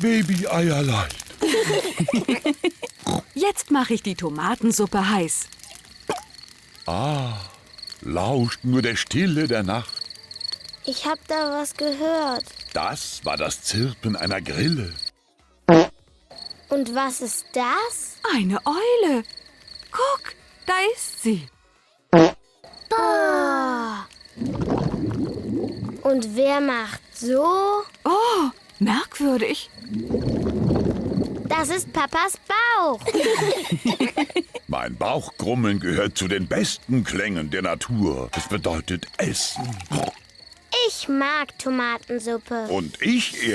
Baby-Eier leicht. Jetzt mache ich die Tomatensuppe heiß. Lauscht nur der Stille der Nacht. Ich hab da was gehört. Das war das Zirpen einer Grille. Und was ist das? Eine Eule. Guck, da ist sie. Boah. Und wer macht so? Oh, merkwürdig. Das ist Papas Bauch. Mein Bauchgrummeln gehört zu den besten Klängen der Natur. Es bedeutet Essen. Ich mag Tomatensuppe. Und ich